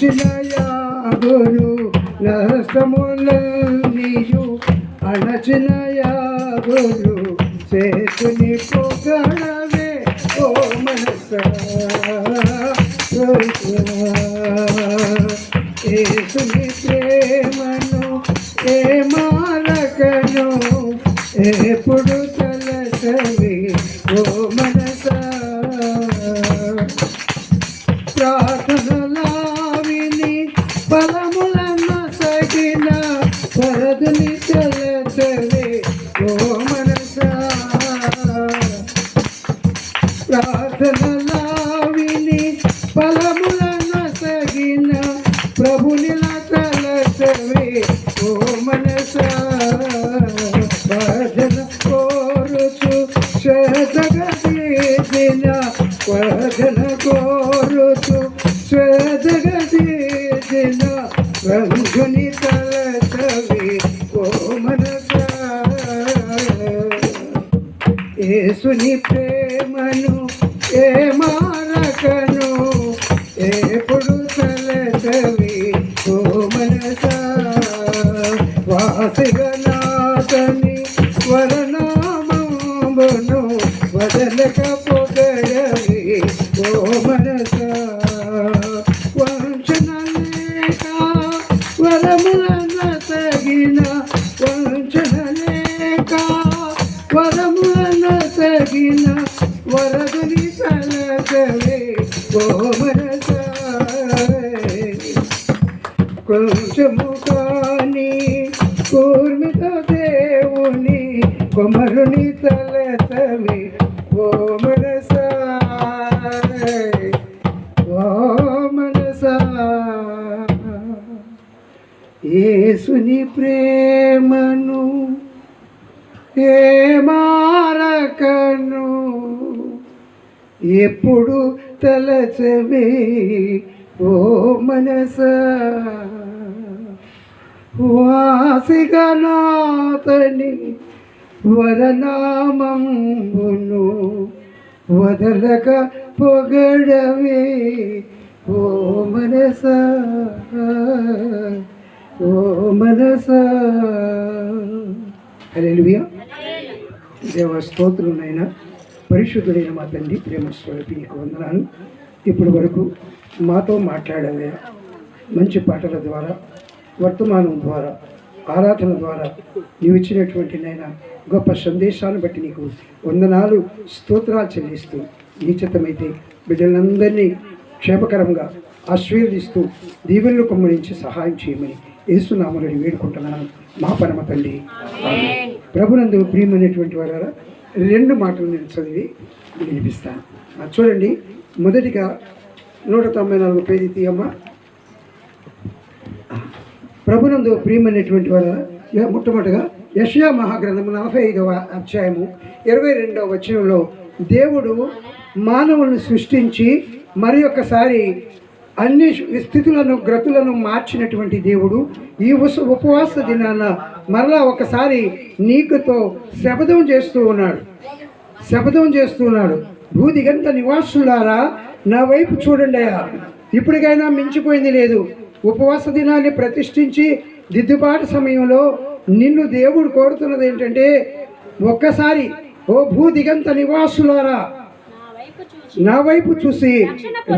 అణచిన యాగులు నష్టములన్నీయు అణచిన యాగులు చేతుని పొగడవే ఓ మనసా యేసుని ప్రేమను ఏ మారకను ఎప్పుడు తలచవి ఓ మనసా ప్రార్థనలావిని ఫలములన్న సగిన వరదుని తలచవి ఓ మనసా ప్రార్థనలావిని ఫలములన్న సగిన ప్రభునిలా తలచవి ఓ మనసా భజన కోరుచు జగదీదిన భజన కోరుచు జగదీదిన రంగుని తలచవి ఓ మనసా యేసుని ప్రేమను ఏ మారకను ఎప్పుడు తలచవి ఓ మనసా వాసిగనాథని వరనామమును వదలక పొగడవి ఓ మనసా వంచన లేక వరములన తగిన వంచన లేక వరములన తగిన వరదుని తలచవే ఓ మనసా కొంచెము కాని కూర్మిత దేవుని కొమరుని తలచవి ఓ మనసా ఓ మనసా యేసుని ప్రేమను ఏ మారకను ఎప్పుడు తలచవి ఓ మనసా వాసిగనాథని వరనామమును వదలక పొగడవే ఓ మనసా ఓ మనసా. హల్లెలూయా. దేవ స్తోత్రులైన పరిశుద్ధుడైన మా తండ్రి ప్రేమ స్వరూపి నీకు వందనాలు. ఇప్పటి వరకు మాతో మాట్లాడవే మంచి పాటల ద్వారా వర్తమానం ద్వారా ఆరాధన ద్వారా నీవు ఇచ్చినటువంటి నైనా గొప్ప సందేశాన్ని బట్టి నీకు వందనాలు స్తోత్రాలు చెల్లిస్తూ నీచితమైతే బిడ్డలందరినీ క్షేమకరంగా ఆశీర్వదిస్తూ దీవెనలు కుమ్మరించి సహాయం చేయమని యేసునామములో వేడుకుంటున్నాను మా పరమ తండ్రి. ప్రభునందు ప్రియమైనటువంటి వారా 2 మాటలు నేను చదివి వినిపిస్తాను. చూడండి, మొదటిగా 194 పేజీ తీయమ్మ. ప్రభునందు ప్రియమైనటువంటి వారా మొట్టమొదటిగా యెషయా మహాగ్రంథము 45వ అధ్యాయము 22వ వచనంలో దేవుడు మానవులను సృష్టించి మరి ఒక్కసారి అన్ని స్థితులను గ్రతులను మార్చినటువంటి దేవుడు ఈ ఉపవాస దినాన మరలా ఒకసారి నీకుతో శపథం చేస్తూ ఉన్నాడు. భూదిగంత నివాసులారా నా వైపు చూడండి, ఇప్పటికైనా మించిపోయింది లేదు. ఉపవాస దినాన్ని ప్రతిష్ఠించి దిద్దుబాటు సమయంలో నిన్ను దేవుడు కోరుతున్నది ఏంటంటే, ఒక్కసారి ఓ భూదిగంత నివాసులారా నా వైపు చూసి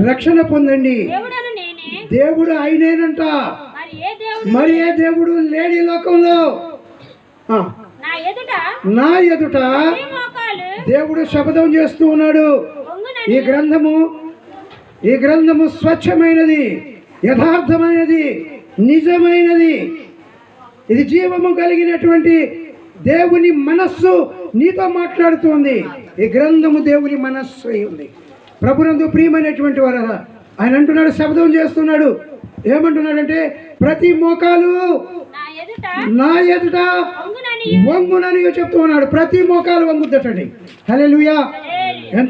రక్షణ పొందండి. దేవుడు ఆయనేనంట, మరి ఏ దేవుడు లేని లోకంలో. నా ఎదుట దేవుడు శపథం చేస్తూ ఉన్నాడు. ఈ గ్రంథము స్వచ్ఛమైనది, యథార్థమైనది, నిజమైనది. ఇది జీవము కలిగినటువంటి దేవుని మనస్సు నీతో మాట్లాడుతుంది. ఈ గ్రంథము దేవుని మనస్సు అయి ఉంది. ప్రభునందు ప్రియమైనటువంటి వారు ఆయన అంటున్నాడు, శబ్దం చేస్తున్నాడు. ఏమంటున్నాడంటే, ప్రతి మోకాలు నా ఎదుట వంగునని చెప్తూ ఉన్నాడు. ప్రతి మోకాలు వంగుద్దటండి. హల్లెలూయా. ఎంత